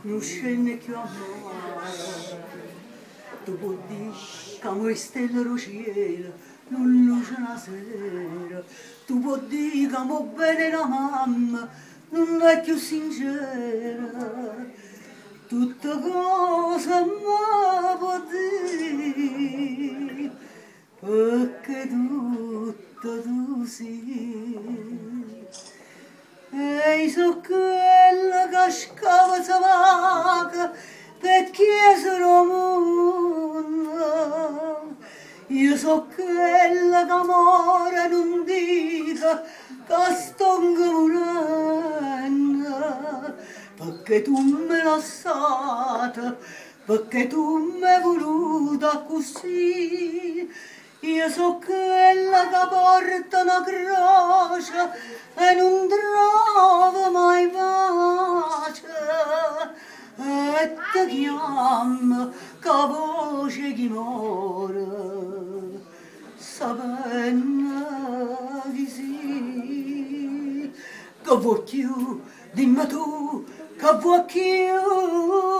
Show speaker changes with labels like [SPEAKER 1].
[SPEAKER 1] non scende più a mare. Tu puoi dire che noi stelle lo cielo non luce la sera. Tu puoi dire che amo bene la mamma non è più sincera. Tutte cose mi può dire perché tutto tu sei. E io so quella che scava sa vaga per chiesero mondo. Io so quella che amore non dica che sto morendo. Perché tu me l'hai stata, perché tu mi hai voluta così. Io so quella che porta una croce e non trova mai pace. E ti chiama che voce chi muore, sapendo chi sì. Che vuoi più, dimmi tu, che vuoi più.